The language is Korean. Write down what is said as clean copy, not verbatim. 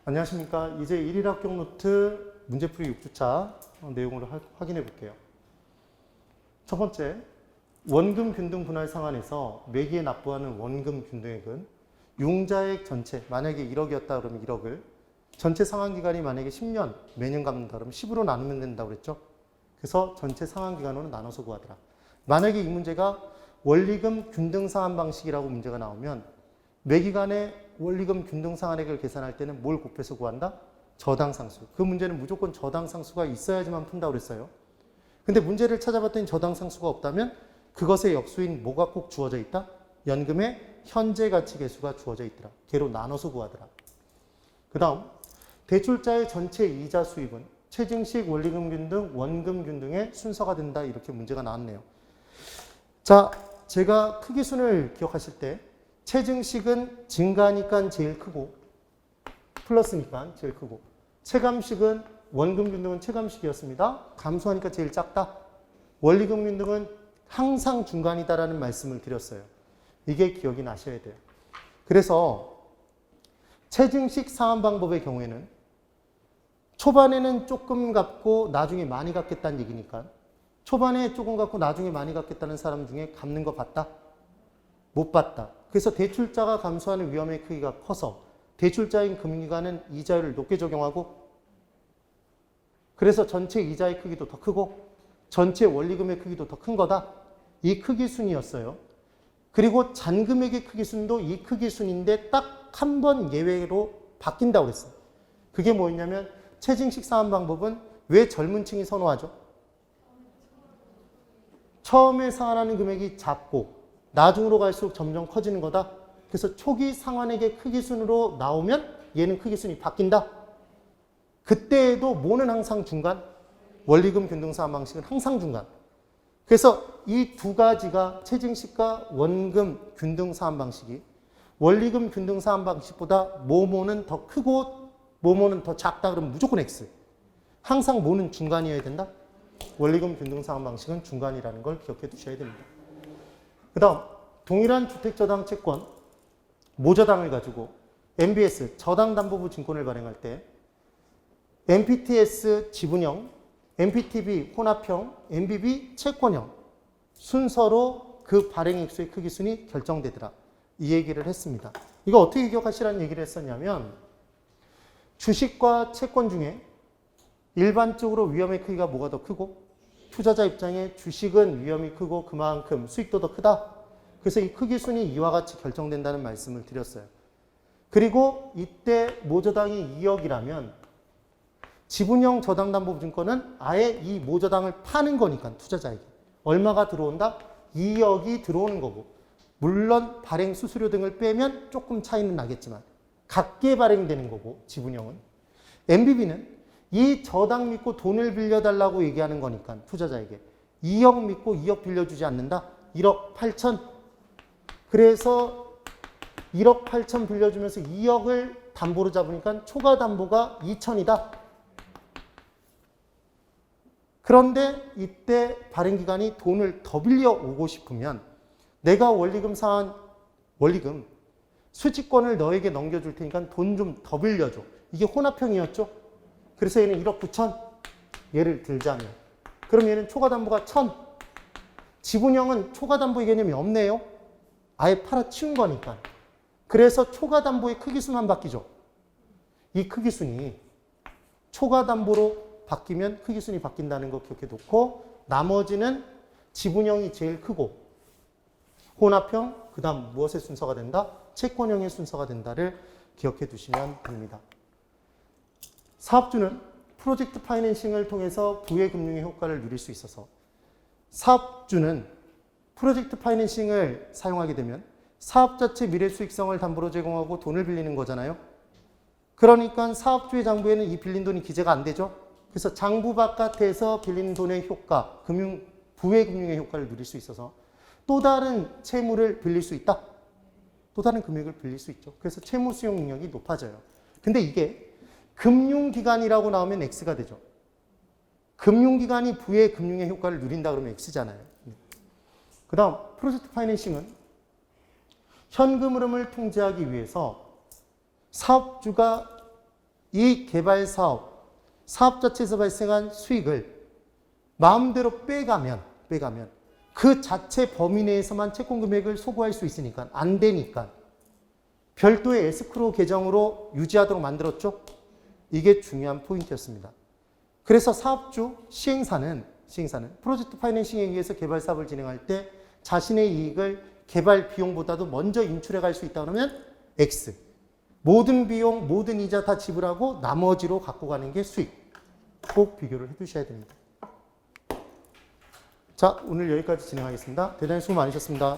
안녕하십니까. 이제 1일 합격 노트 문제풀이 6주차 내용을 확인해 볼게요. 첫 번째, 원금 균등 분할 상환에서 매기에 납부하는 원금 균등액은 융자액 전체, 만약에 1억이었다 그러면 1억을 전체 상환 기간이 만약에 10년, 매년 갚는다 그러면 10으로 나누면 된다고 그랬죠. 그래서 전체 상환 기간으로 나눠서 구하더라. 만약에 이 문제가 원리금 균등 상환 방식이라고 문제가 나오면 매기간에 원리금 균등 상환액을 계산할 때는 뭘 곱해서 구한다? 저당상수. 그 문제는 무조건 저당상수가 있어야지만 푼다고 그랬어요. 근데 문제를 찾아봤더니 저당상수가 없다면 그것의 역수인 뭐가 꼭 주어져 있다? 연금의 현재 가치 계수가 주어져 있더라. 걔로 나눠서 구하더라. 그 다음 대출자의 전체 이자 수입은 최증식 원리금 균등, 원금 균등의 순서가 된다. 이렇게 문제가 나왔네요. 자, 제가 크기순을 기억하실 때 최증식은 증가니까 제일 크고 플러스니까 제일 크고 체감식은 원금 균등은 체감식이었습니다. 감소하니까 제일 작다. 원리금 균등은 항상 중간이다라는 말씀을 드렸어요. 이게 기억이 나셔야 돼요. 그래서 최증식 상환 방법의 경우에는 초반에는 조금 갚고 나중에 많이 갚겠다는 얘기니까 초반에 조금 갚고 나중에 많이 갚겠다는 사람 중에 갚는 거 봤다? 못 봤다. 그래서 대출자가 감소하는 위험의 크기가 커서 대출자인 금융기관은 이자율을 높게 적용하고 그래서 전체 이자의 크기도 더 크고 전체 원리금의 크기도 더 큰 거다. 이 크기순이었어요. 그리고 잔금액의 크기순도 이 크기순인데 딱 한 번 예외로 바뀐다고 그랬어요. 그게 뭐였냐면 최증식 상환 방법은 왜 젊은 층이 선호하죠? 처음에 상환하는 금액이 작고 나중으로 갈수록 점점 커지는 거다. 그래서 초기 상환액의 크기순으로 나오면 얘는 크기순이 바뀐다. 그때에도 뭐는 항상 중간? 원리금 균등 상환 방식은 항상 중간. 그래서 이 두 가지가 최증식과 원금 균등 상환 방식이 원리금 균등 상환 방식보다 뭐뭐는 더 크고 뭐뭐는 더 작다 그러면 무조건 X. 항상 뭐는 중간이어야 된다? 원리금 균등 상환 방식은 중간이라는 걸 기억해 두셔야 됩니다. 그 다음 동일한 주택저당 채권 모저당을 가지고 MBS 저당담보부 증권을 발행할 때 MPTS 지분형, MPTB 혼합형, MBB 채권형 순서로 그 발행 액수의 크기순이 결정되더라. 이 얘기를 했습니다. 이거 어떻게 기억하시라는 얘기를 했었냐면 주식과 채권 중에 일반적으로 위험의 크기가 뭐가 더 크고 투자자 입장에 주식은 위험이 크고 그만큼 수익도 더 크다. 그래서 이 크기순이 이와 같이 결정된다는 말씀을 드렸어요. 그리고 이때 모저당이 2억이라면 지분형 저당담보증권은 아예 이 모저당을 파는 거니까 투자자에게. 얼마가 들어온다? 2억이 들어오는 거고 물론 발행 수수료 등을 빼면 조금 차이는 나겠지만 같게 발행되는 거고 지분형은. MBB는 이 저당 믿고 돈을 빌려달라고 얘기하는 거니까 투자자에게 2억 믿고 2억 빌려주지 않는다. 1억 8천. 그래서 1억 8천 빌려주면서 2억을 담보로 잡으니까 초과 담보가 2천이다. 그런데 이때 발행기관이 돈을 더 빌려오고 싶으면 내가 원리금 수취권을 너에게 넘겨줄 테니까 돈 좀 더 빌려줘. 이게 혼합형이었죠. 그래서 얘는 1억 9천. 예를 들자면. 그럼 얘는 초과담보가 1,000. 지분형은 초과담보의 개념이 없네요. 아예 팔아치운 거니까. 그래서 초과담보의 크기수만 바뀌죠. 이 크기순이 초과담보로 바뀌면 크기순이 바뀐다는 거 기억해 놓고 나머지는 지분형이 제일 크고 혼합형, 그 다음 무엇의 순서가 된다? 채권형의 순서가 된다를 기억해 두시면 됩니다. 사업주는 프로젝트 파이낸싱을 통해서 부의 금융의 효과를 누릴 수 있어서 사업주는 프로젝트 파이낸싱을 사용하게 되면 사업 자체 미래 수익성을 담보로 제공하고 돈을 빌리는 거잖아요. 그러니까 사업주의 장부에는 이 빌린 돈이 기재가 안 되죠. 그래서 장부 바깥에서 빌린 돈의 효과, 부의 금융의 효과를 누릴 수 있어서 또 다른 채무를 빌릴 수 있다. 또 다른 금액을 빌릴 수 있죠. 그래서 채무 수용 능력이 높아져요. 근데 이게 금융기관이라고 나오면 X가 되죠. 금융기관이 부의 금융의 효과를 누린다 그러면 X잖아요. 그 다음 프로젝트 파이낸싱은 현금 흐름을 통제하기 위해서 사업주가 이 개발 사업 자체에서 발생한 수익을 마음대로 빼가면 그 자체 범위 내에서만 채권 금액을 소구할 수 있으니까 안 되니까 별도의 에스크로우 계정으로 유지하도록 만들었죠. 이게 중요한 포인트였습니다. 그래서 사업주 시행사는 프로젝트 파이낸싱에 의해서 개발 사업을 진행할 때 자신의 이익을 개발 비용보다도 먼저 인출해 갈 수 있다 그러면 X. 모든 비용, 모든 이자 다 지불하고 나머지로 갖고 가는 게 수익. 꼭 비교를 해 두셔야 됩니다. 자, 오늘 여기까지 진행하겠습니다. 대단히 수고 많으셨습니다.